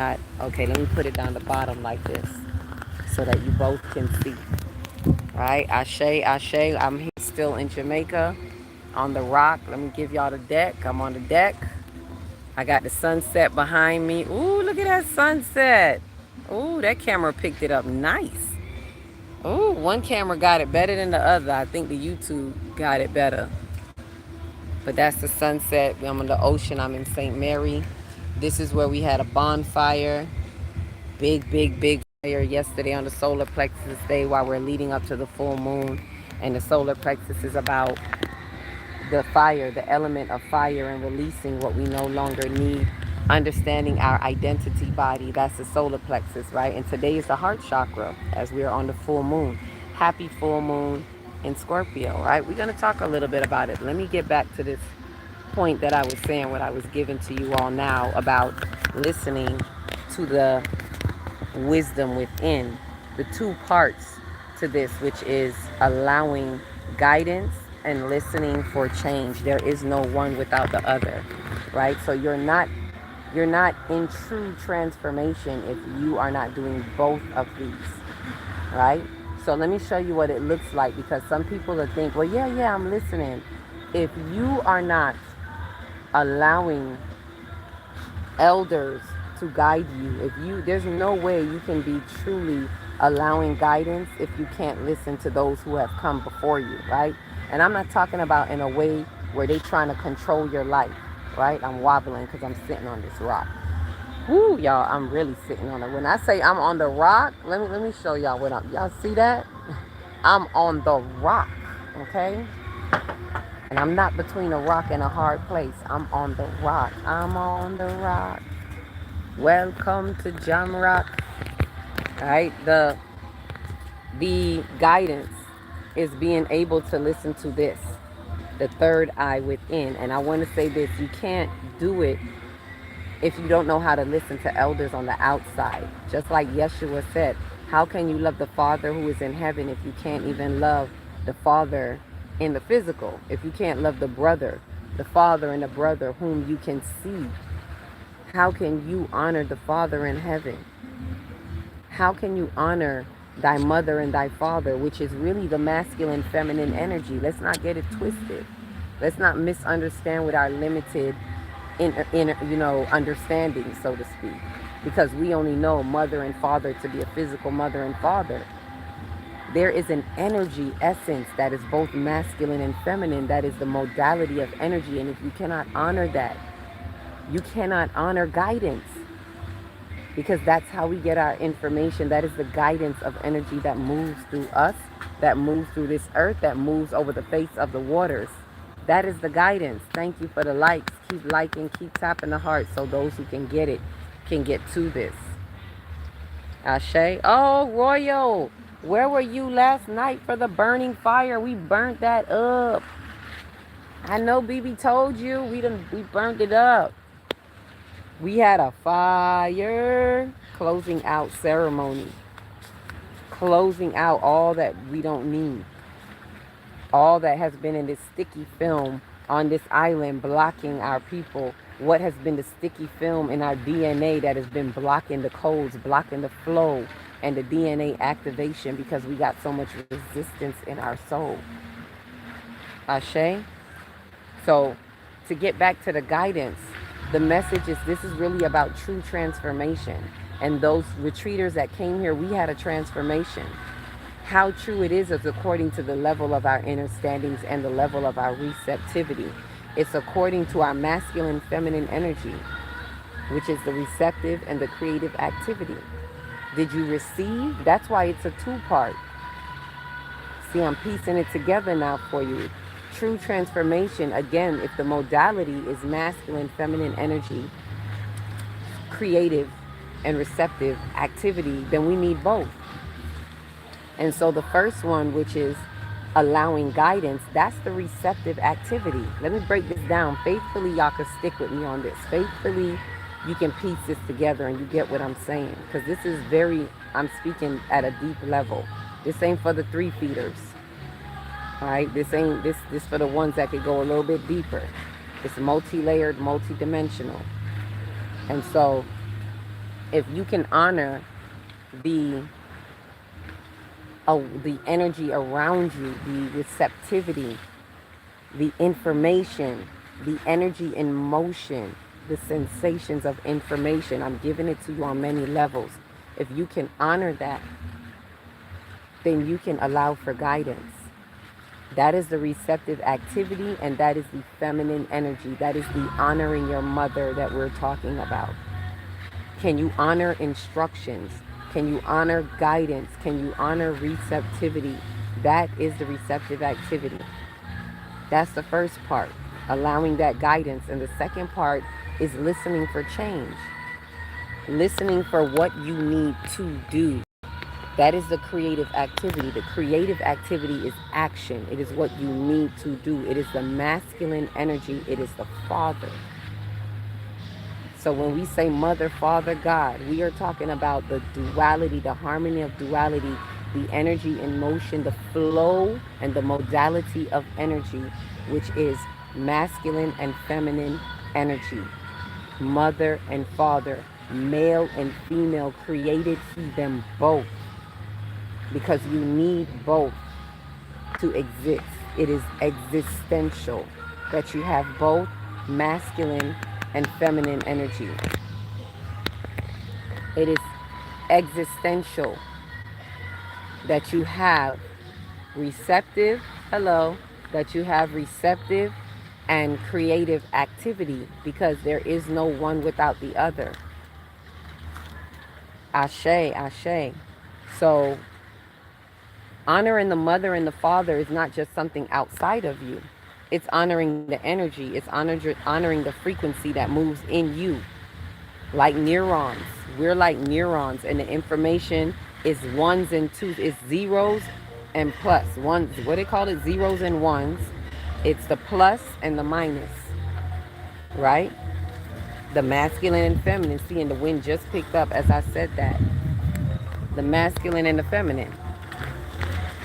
Okay, let me put it down the bottom like this so that you both can see. Right? Ashe, Ashe. I'm here still in Jamaica on the rock. Let me give y'all the deck. I'm on the deck. I got the sunset behind me. Ooh, look at that sunset. Ooh, that camera picked it up nice. Ooh, one camera got it better than the other. I think the YouTube got it better. But that's the sunset. I'm on the ocean. I'm in St. Mary. This is where we had a bonfire. Big, big, big fire yesterday on the solar plexus day while we're leading up to the full moon. And the solar plexus is about the fire, the element of fire, and releasing what we no longer need, understanding our identity body. That's the solar plexus, right? And today is the heart chakra as we're on the full moon. Happy full moon in Scorpio, right? We're going to talk a little bit about it. Let me get back to this point that I was saying, what I was giving to you all now about listening to the wisdom within. The two parts to this, which is allowing guidance and listening for change. There is no one without the other, right? So you're not in true transformation if you are not doing both of these, right? So let me show you what it looks like, because some people will think, well, yeah, I'm listening. If you are not allowing elders to guide you, there's no way you can be truly allowing guidance if you can't listen to those who have come before you, right? And I'm not talking about in a way where they trying to control your life, right? I'm wobbling because I'm sitting on this rock. Woo, y'all, I'm really sitting on it. When I say I'm on the rock, let me show y'all what y'all see that? I'm on the rock, okay? And I'm not between a rock and a hard place. I'm on the rock. I'm on the rock. Welcome to Jam Rock. All right, the guidance is being able to listen to this, the third eye within. And I want to say this: you can't do it if you don't know how to listen to elders on the outside. Just like Yeshua said, how can you love the Father who is in heaven if you can't even love the Father in the physical? If you can't love the Father and the brother whom you can see, how can you honor the Father in heaven? How can you honor thy mother and thy father, which is really the masculine feminine energy? Let's not get it twisted. Let's not misunderstand with our limited understanding, so to speak, because we only know mother and father to be a physical mother and father. There is an energy essence that is both masculine and feminine. That is the modality of energy. And if you cannot honor that, you cannot honor guidance, because that's how we get our information. That is the guidance of energy that moves through us, that moves through this earth, that moves over the face of the waters. That is the guidance. Thank you for the likes. Keep liking, keep tapping the heart so those who can get it can get to this. Ashe. Oh, Royal, where were you last night for the burning fire? We burnt that up. I know BB told you we burned it up. We had a fire closing out ceremony, closing out all that we don't need, all that has been in this sticky film on this island blocking our people. What has been the sticky film in our DNA that has been blocking the codes, blocking the flow and the DNA activation, because we got so much resistance in our soul. Ashe. So to get back to the guidance, the message is, this is really about true transformation. And those retreaters that came here, we had a transformation. How true it is according to the level of our understandings and the level of our receptivity. It's according to our masculine feminine energy, which is the receptive and the creative activity. Did you receive? That's why it's a two-part. See, I'm piecing it together now for you. True transformation, again, if the modality is masculine feminine energy, creative and receptive activity, then we need both. And so the first one, which is allowing guidance, that's the receptive activity. Let me break this down. Faithfully, y'all can stick with me on this. Faithfully, you can piece this together and you get what I'm saying. Because this is I'm speaking at a deep level. This ain't for the 3-feeders. All right, this for the ones that could go a little bit deeper. It's multi-layered, multi-dimensional. And so If you can honor the the energy around you, the receptivity, the information, the energy in motion, the sensations of information. I'm giving it to you on many levels. If you can honor that, then you can allow for guidance. That is the receptive activity, and that is the feminine energy. That is the honoring your mother that we're talking about. Can you honor instructions? Can you honor guidance? Can you honor receptivity? That is the receptive activity. That's the first part, allowing that guidance. And the second part is listening for change, listening for what you need to do. That is the creative activity. The creative activity is action. It is what you need to do. It is the masculine energy. It is the father. So when we say mother, father, God, we are talking about the duality, the harmony of duality, the energy in motion, the flow and the modality of energy, which is masculine and feminine energy. Mother and father, male and female, created He them both, because you need both to exist. It is existential that you have both masculine and feminine energy. It is existential that you have receptive, hello, that you have receptive and creative activity, because there is no one without the other. Ashe, ashe. So honoring the mother and the father is not just something outside of you. It's honoring the energy. It's honoring the frequency that moves in you. Like neurons. We're like neurons, and the information is ones and twos. It's zeros and plus. Ones, what they call it? Zeros and ones. It's the plus and the minus. Right? The masculine and feminine. See, and the wind just picked up as I said that. The masculine and the feminine.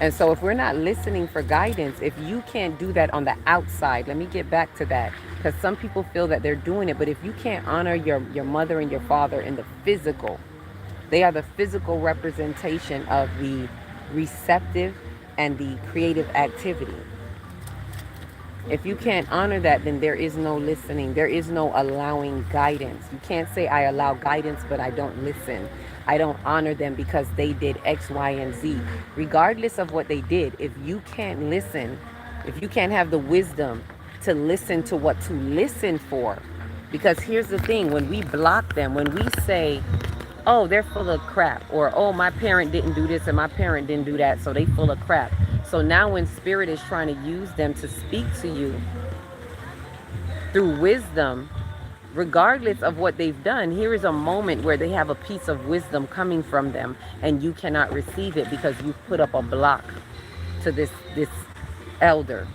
And so if we're not listening for guidance, if you can't do that on the outside, let me get back to that, because some people feel that they're doing it, but if you can't honor your mother and your father in the physical, they are the physical representation of the receptive and the creative activity. If you can't honor that, then there is no listening. There is no allowing guidance. You can't say, I allow guidance, but I don't listen. I don't honor them because they did X, Y, and Z. Regardless of what they did, if you can't listen, if you can't have the wisdom to listen to what to listen for, because here's the thing, when we block them, when we say, oh, they're full of crap, or oh, my parent didn't do this and my parent didn't do that, so they full of crap. So now when spirit is trying to use them to speak to you through wisdom, regardless of what they've done, here is a moment where they have a piece of wisdom coming from them, and you cannot receive it because you've put up a block to this elder,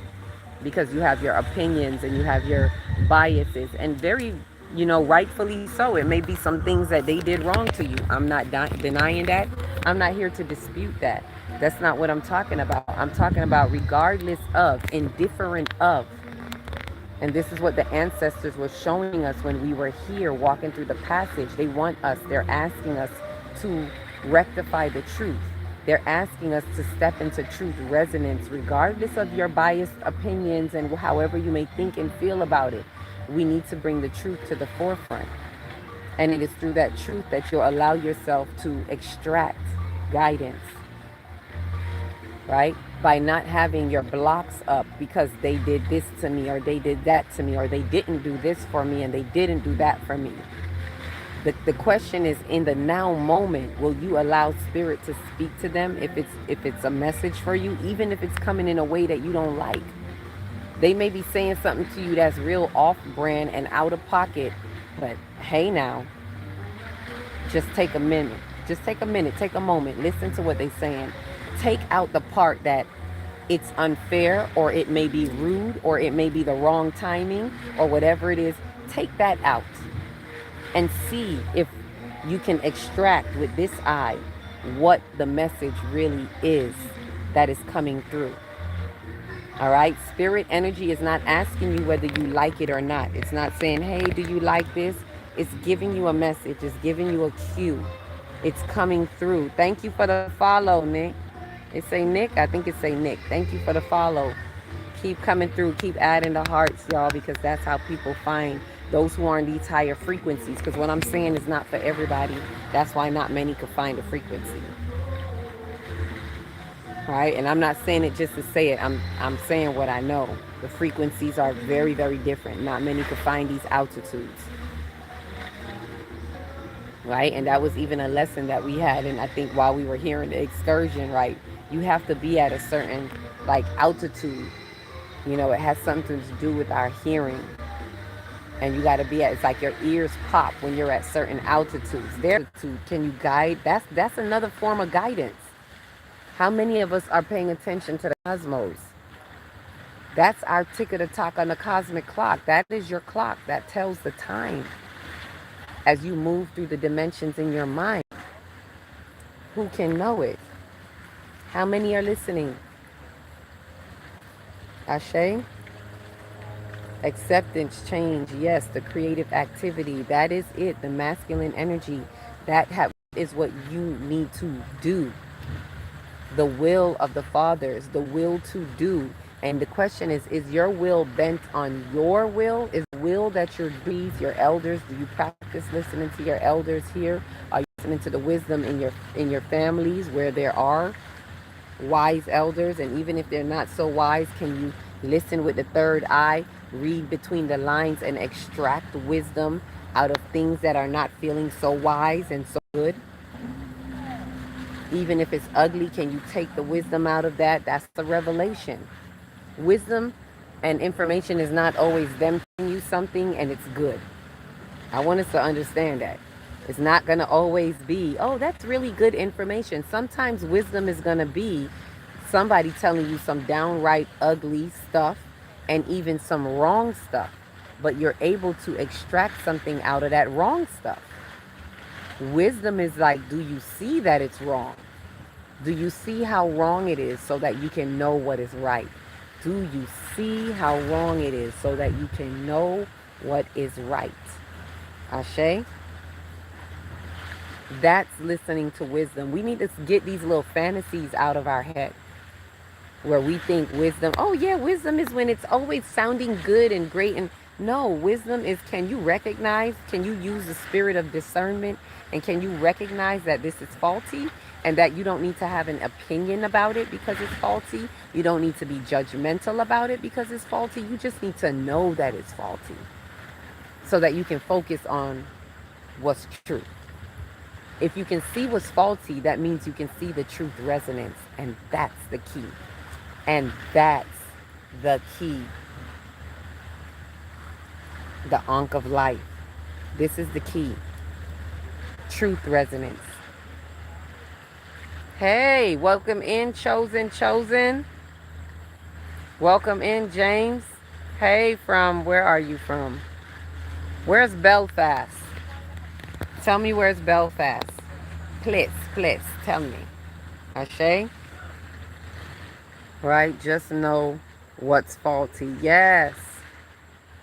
because you have your opinions and you have your biases, and very, rightfully so. It may be some things that they did wrong to you. I'm not denying that. I'm not here to dispute that. That's not what I'm talking about. I'm talking about regardless of, indifferent of. And this is what the ancestors were showing us when we were here walking through the passage. They want us, they're asking us to rectify the truth. They're asking us to step into truth resonance, regardless of your biased opinions and however you may think and feel about it. We need to bring the truth to the forefront. And it is through that truth that you'll allow yourself to extract guidance, right? By not having your blocks up because they did this to me, or they did that to me, or they didn't do this for me and they didn't do that for me. The question is, in the now moment, will you allow spirit to speak to them if it's a message for you, even if it's coming in a way that you don't like? They may be saying something to you that's real off-brand and out of pocket, but hey now, just take a minute. Just take a minute, take a moment, listen to what they're saying. Take out the part that it's unfair, or it may be rude, or it may be the wrong timing, or whatever it is. Take that out and see if you can extract with this eye what the message really is that is coming through. All right? Spirit energy is not asking you whether you like it or not. It's not saying, hey, do you like this? It's giving you a message. It's giving you a cue. It's coming through. Thank you for the follow, Nick. It say Nick? I think it say Nick. Thank you for the follow. Keep coming through. Keep adding the hearts, y'all, because that's how people find those who are in these higher frequencies. Because what I'm saying is not for everybody. That's why not many could find a frequency. Right? And I'm not saying it just to say it. I'm saying what I know. The frequencies are very, very different. Not many could find these altitudes. Right? And that was even a lesson that we had. And I think while we were here in the excursion, right, you have to be at a certain like altitude. You know, it has something to do with our hearing. And you got to be at, it's like your ears pop when you're at certain altitudes. There, can you guide? That's another form of guidance. How many of us are paying attention to the cosmos? That's our ticket to talk on the cosmic clock. That is your clock that tells the time as you move through the dimensions in your mind. Who can know it? How many are listening? Ashe? Acceptance, change, yes, the creative activity. That is it, the masculine energy. That is what you need to do. The will of the fathers, the will to do. And the question is your will bent on your will? Is the will that your elders, do you practice listening to your elders here? Are you listening to the wisdom in your families where there are wise elders? And even if they're not so wise, can you listen with the third eye, read between the lines, and extract wisdom out of things that are not feeling so wise and so good? Even if it's ugly, can you take the wisdom out of that? That's the revelation. Wisdom and information is not always them telling you something and it's good. I want us to understand that. It's not going to always be, oh, that's really good information. Sometimes wisdom is going to be somebody telling you some downright ugly stuff and even some wrong stuff. But you're able to extract something out of that wrong stuff. Wisdom is like, do you see that it's wrong? Do you see how wrong it is so that you can know what is right? Do you see how wrong it is so that you can know what is right? Ashe? That's listening to wisdom. We need to get these little fantasies out of our head where we think wisdom, oh yeah, wisdom is when it's always sounding good and great. And no, wisdom is, can you recognize, can you use the spirit of discernment, and can you recognize that this is faulty and that you don't need to have an opinion about it because it's faulty? You don't need to be judgmental about it because it's faulty. You just need to know that it's faulty so that you can focus on what's true. If you can see what's faulty, that means you can see the truth resonance, and that's the key. And that's the key. The Ankh of life. This is the key. Truth resonance. Hey, welcome in, chosen. Welcome in, James. Hey, from, where are you from? Where's Belfast? Tell me where's Belfast. Please, tell me. Ashe? Right? Just know what's faulty. Yes.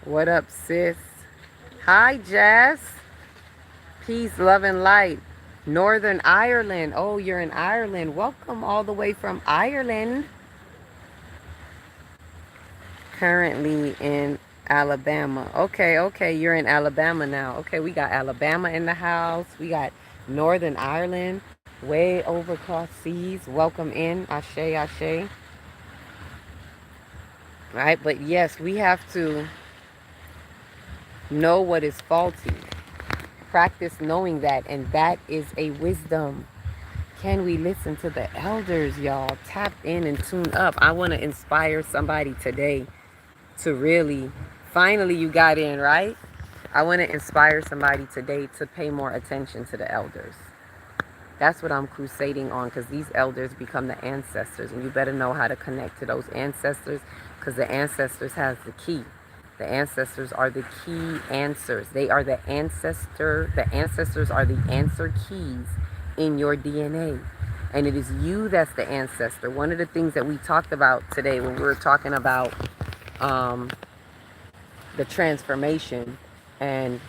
What up, sis? Hi, Jess. Peace, love, and light. Northern Ireland. Oh, you're in Ireland. Welcome all the way from Ireland. Currently in Alabama. Okay. You're in Alabama now. Okay, we got Alabama in the house. We got Northern Ireland. Way over across seas. Welcome in. Ashe. Right? But yes, we have to know what is faulty. Practice knowing that, and that is a wisdom. Can we listen to the elders, y'all? Tap in and tune up. I want to inspire somebody today to really, finally you got in, right? I want to inspire somebody today to pay more attention to the elders. That's what I'm crusading on, because these elders become the ancestors, and you better know how to connect to those ancestors, because the ancestors has the key. The ancestors are the key answers. They are the ancestor. The ancestors are the answer keys in your DNA. And it is you that's the ancestor. One of the things that we talked about today when we were talking about the transformation and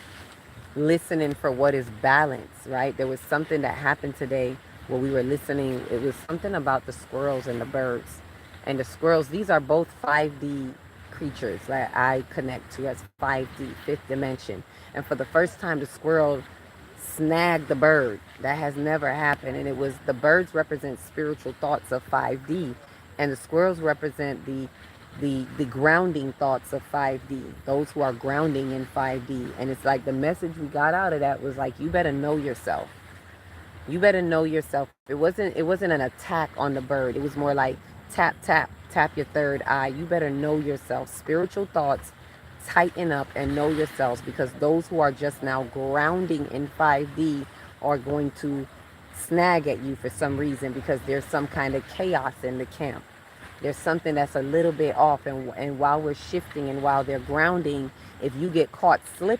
listening for what is balance, right? There was something that happened today where we were listening. It was something about the squirrels and the birds. And the squirrels, these are both 5D creatures that I connect to as 5D, fifth dimension. And for the first time, the squirrel snagged the bird. That has never happened. And it was the birds represent spiritual thoughts of 5D, and the squirrels represent the grounding thoughts of 5D, those who are grounding in 5D. And it's like the message we got out of that was like, you better know yourself. You better know yourself. It wasn't an attack on the bird. It was more like tap tap tap your third eye. You better know yourself. Spiritual thoughts, tighten up and know yourselves, because those who are just now grounding in 5D are going to snag at you for some reason, because there's some kind of chaos in the camp. There's something that's a little bit off, and while we're shifting and while they're grounding, if you get caught slipping,